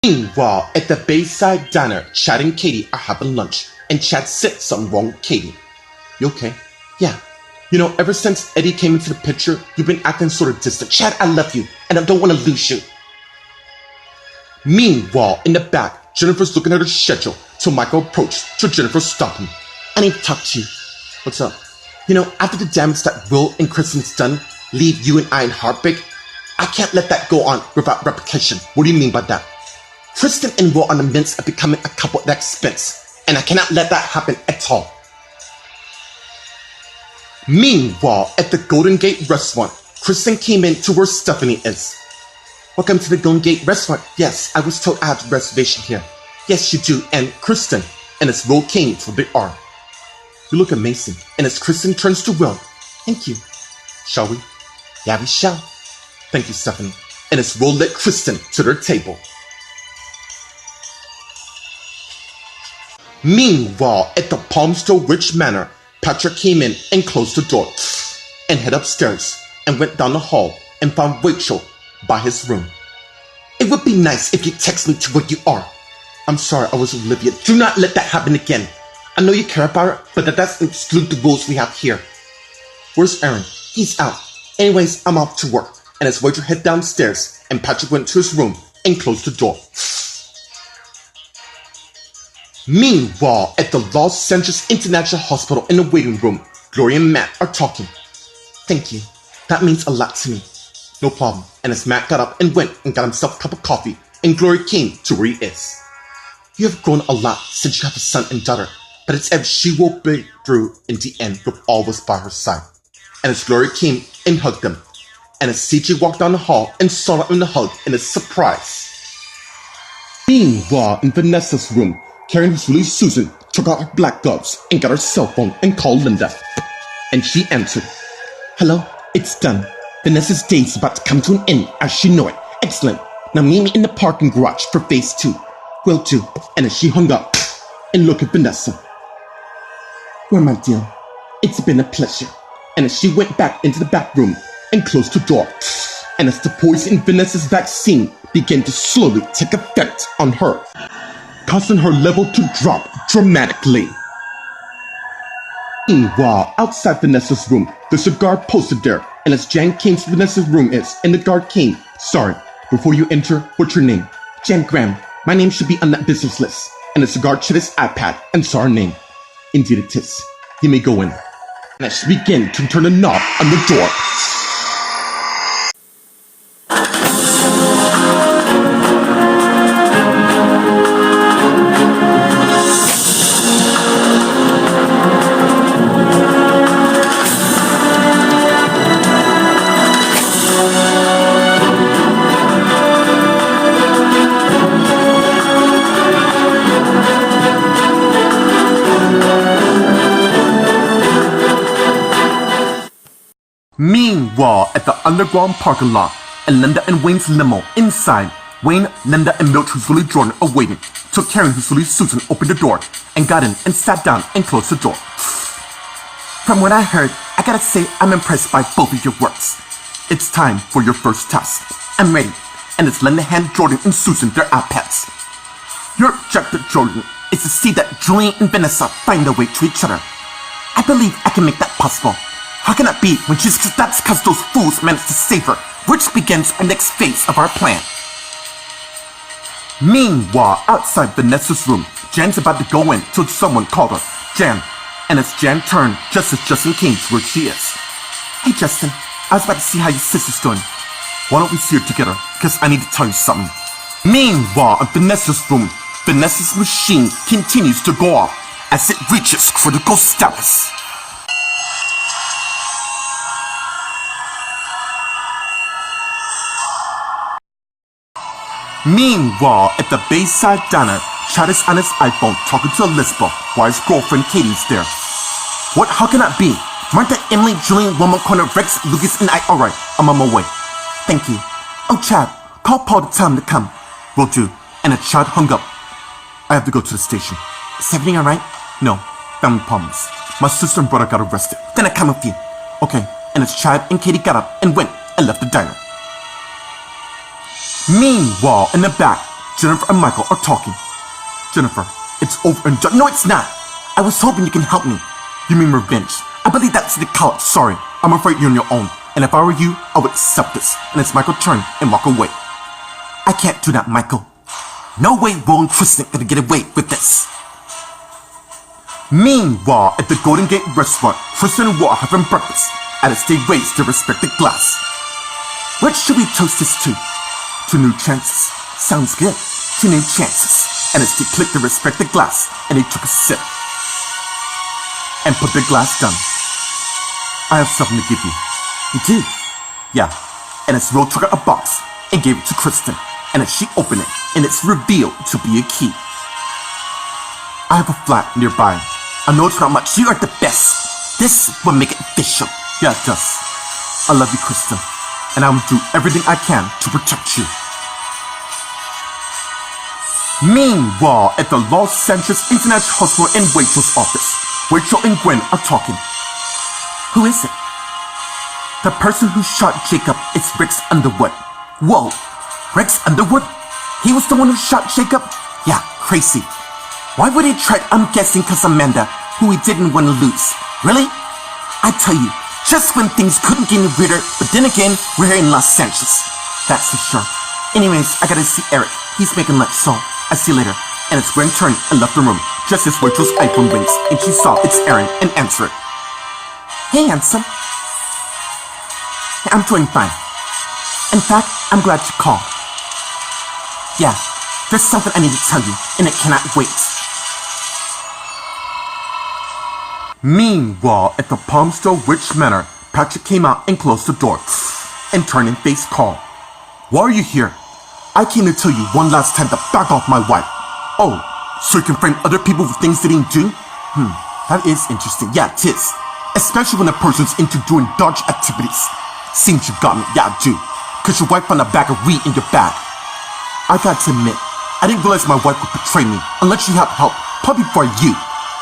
Meanwhile, at the Bayside Diner, Chad and Katie are having lunch, and Chad said something wrong with Katie. You okay? Yeah. You know, ever since Eddie came into the picture, you've been acting sort of distant. Chad, I love you, and I don't want to lose you. Meanwhile, in the back, Jennifer's looking at her schedule till Michael approached, so Jennifer stopped him. I need to talk to you. What's up? You know, after the damage that Will and Kristen's done, leave you and I in heartbreak, I can't let that go on without repercussion. What do you mean by that? Kristen and Will are on the mints of becoming a couple at that expense, and I cannot let that happen at all. Meanwhile, at the Golden Gate restaurant, Kristen came in to where Stephanie is. Welcome to the Golden Gate restaurant. Yes, I was told I have a reservation here. Yes, you do. And Kristen, and it's Will came for the R. You look amazing. And as Kristen turns to Will, thank you. Shall we? Yeah, we shall. Thank you, Stephanie. And as Will led Kristen to their table. Meanwhile, at the Palmstone Ridge Manor, Patrick came in and closed the door and head upstairs and went down the hall and found Rachel by his room. It would be nice if you text me to where you are. I'm sorry, I was Olivia. Do not let that happen again. I know you care about her, but that doesn't exclude the rules we have here. Where's Aaron? He's out. Anyways, I'm off to work. And as Rachel head downstairs and Patrick went to his room and closed the door. Meanwhile, at the Los Angeles International Hospital in the waiting room, Gloria and Matt are talking. Thank you. That means a lot to me. No problem. And as Matt got up and went and got himself a cup of coffee, and Gloria came to where he is. You have grown a lot since you have a son and daughter, but it's as she will break through in the end with all of us by her side. And as Gloria came and hugged them, and as CJ walked down the hall and saw them in the hug in a surprise. Meanwhile, in Vanessa's room, Karen, who's really Susan, took out her black gloves and got her cell phone and called Linda. And she answered. Hello, it's done. Vanessa's day's about to come to an end as she know it. Excellent. Now meet me in the parking garage for phase 2. Will do. And as she hung up and looked at Vanessa. Well, my dear, it's been a pleasure. And as she went back into the back room and closed the door. And as the poison in Vanessa's vaccine began to slowly take effect on her, causing her level to drop dramatically. Meanwhile, outside Vanessa's room, there's a guard posted there, and as Jan came to Vanessa's room and the guard came, sorry, before you enter, what's your name? Jan Graham. My name should be on that business list. And as the guard checked his iPad and saw her name. Indeed it is. You may go in. And as she began to turn the knob on the door. Meanwhile, at the underground parking lot, and Linda and Wayne's limo inside, Wayne, Linda, and Milt, who's really Jordan, are waiting. So Karen, who's really Susan, opened the door and got in and sat down and closed the door. From what I heard, I gotta say I'm impressed by both of your works. It's time for your first test. I'm ready. And it's Linda hand Jordan and Susan their iPads. Your objective, Jordan, is to see that Julian and Vanessa find their way to each other. I believe I can make that possible. How can that be when that's because those fools managed to save her, which begins our next phase of our plan. Meanwhile, outside Vanessa's room, Jan's about to go in till someone called her, Jan. And as Jan turned, just as Justin came to where she is. Hey Justin, I was about to see how your sister's doing. Why don't we see her together, because I need to tell you something. Meanwhile, in Vanessa's room, Vanessa's machine continues to go off as it reaches critical status. Meanwhile, at the Bayside Diner, Chad is on his iPhone talking to Elizabeth while his girlfriend Katie's there. What? How can that be? Aren't that Emily, Julian, Wilma, Connor, Rex, Lucas, and I? Alright, I'm on my way. Thank you. Oh, Chad, call Paul to tell him to come. Will do. And as Chad hung up, I have to go to the station. Is everything alright? No, family problems. My sister and brother got arrested. Then I come with you. Okay, and as Chad and Katie got up and went and left the diner. Meanwhile, in the back, Jennifer and Michael are talking. Jennifer, it's over and done. No, it's not. I was hoping you can help me. You mean revenge? I believe that's what they call it. Sorry, I'm afraid you're on your own. And if I were you, I would accept this. And it's Michael turn and walk away. I can't do that, Michael. No way Will and Kristen gonna get away with this. Meanwhile, at the Golden Gate restaurant, Kristen and Will are having breakfast. As they raise their respective glass. What should we toast this to? To new chances. Sounds good. To new chances. And as they clicked their respective glass, and they took a sip. And put the glass down. I have something to give you. You do? Yeah. And as Will took out a box and gave it to Kristen, and as she opened it, and it's revealed to be a key. I have a flat nearby. I know it's not much. You are the best. This will make it official. Yeah, it does. I love you, Kristen, and I will do everything I can to protect you. Meanwhile, at the Los Angeles International Hospital in Rachel's office, Rachel and Gwen are talking. Who is it? The person who shot Jacob is Rex Underwood. Whoa, Rex Underwood? He was the one who shot Jacob? Yeah, crazy. Why would he try? I'm guessing cause Amanda, who he didn't want to lose. Really? I tell you, just when things couldn't get any weirder, but then again, we're here in Los Angeles. That's for sure. Anyways, I gotta see Eric. He's making lunch, so I'll see you later. And it's Gwen turned and left the room, just as Rachel's iPhone rings, and she saw it's Aaron and answered it. Hey, handsome. I'm doing fine. In fact, I'm glad you called. Yeah, there's something I need to tell you, and it cannot wait. Meanwhile, at the Palmstone Witch Manor, Patrick came out and closed the door, and turned and faced Carl. Why are you here? I came to tell you one last time to back off my wife. Oh, so you can frame other people for things they didn't do? That is interesting. Yeah, it is. Especially when a person's into doing dodge activities. Seems you got me. Yeah, I do. Cause your wife found a bag of weed in your bag. I got to admit, I didn't realize my wife would betray me unless she had help, probably for you.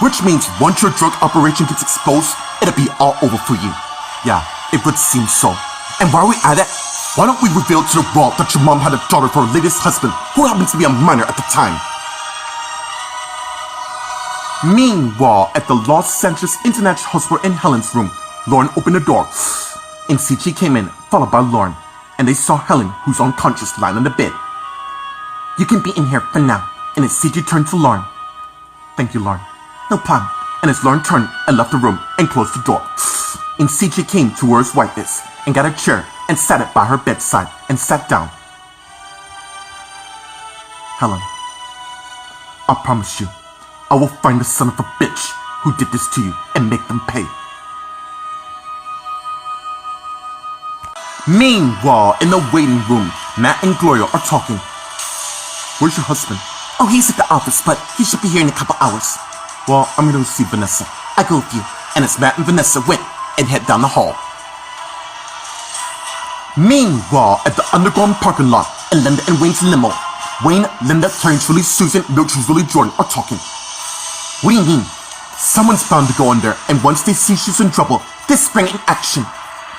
Which means once your drug operation gets exposed, it'll be all over for you. Yeah, it would seem so. And while we at it, why don't we reveal to the world that your mom had a daughter for her latest husband, who happened to be a minor at the time? Meanwhile, at the Los Angeles International Hospital in Helen's room, Lauren opened the door, and CJ came in, followed by Lauren, and they saw Helen, who's unconscious, lying on the bed. You can be in here for now, and as CJ turned to Lauren. Thank you, Lauren. No problem. And as Lauren turned and left the room and closed the door, and CJ came to where his wife is, and got a chair, and sat it by her bedside, and sat down. Helen, I promise you, I will find the son of a bitch who did this to you and make them pay. Meanwhile, in the waiting room, Matt and Gloria are talking. Where's your husband? Oh, he's at the office, but he should be here in a couple hours. Well, I'm gonna see Vanessa. I go with you. And as Matt and Vanessa went and head down the hall. Meanwhile, at the underground parking lot, and Linda and Wayne's limo, Wayne, Linda, Clarence, Julie, Susan, Mildred, Julie, Jordan are talking. What do you mean? Someone's bound to go in there, and once they see she's in trouble, they spring in action.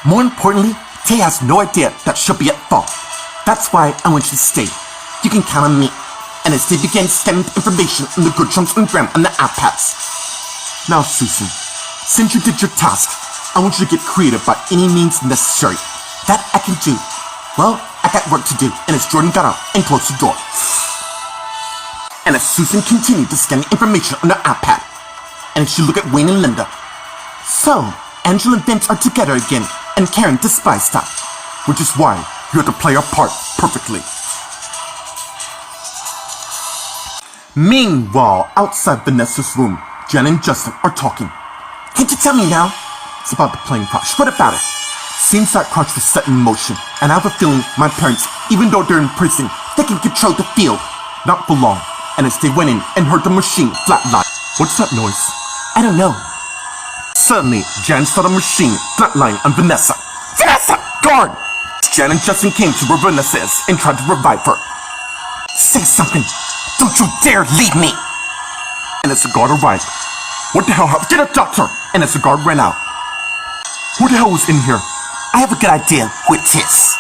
More importantly, Tay has no idea that she'll be at fault. That's why I want you to stay. You can count on me. And as they began scanning the information on the good chunks and gram on the iPads. Now, Susan, since you did your task, I want you to get creative by any means necessary. That I can do. Well, I got work to do, and as Jordan got up and closed the door. And as Susan continued to scan the information on her iPad, and as she looked at Wayne and Linda. So, Angela and Vince are together again, and Karen despised that. Which is why you have to play your part perfectly. Meanwhile, outside Vanessa's room, Jen and Justin are talking. Can't you tell me now? It's about the plane crash. What about it? Seems that crash was set in motion, and I have a feeling my parents, even though they're in prison, they can control the field. Not for long. And as they went in and heard the machine flatline. What's that noise? I don't know. Suddenly, Jan saw the machine flatline on Vanessa. Vanessa! Guard! Jan and Justin came to where Vanessa is and tried to revive her. Say something! Don't you dare leave me! And as the guard arrived, what the hell? Get a doctor! And as the guard ran out, who the hell was in here? I have a good idea who it is.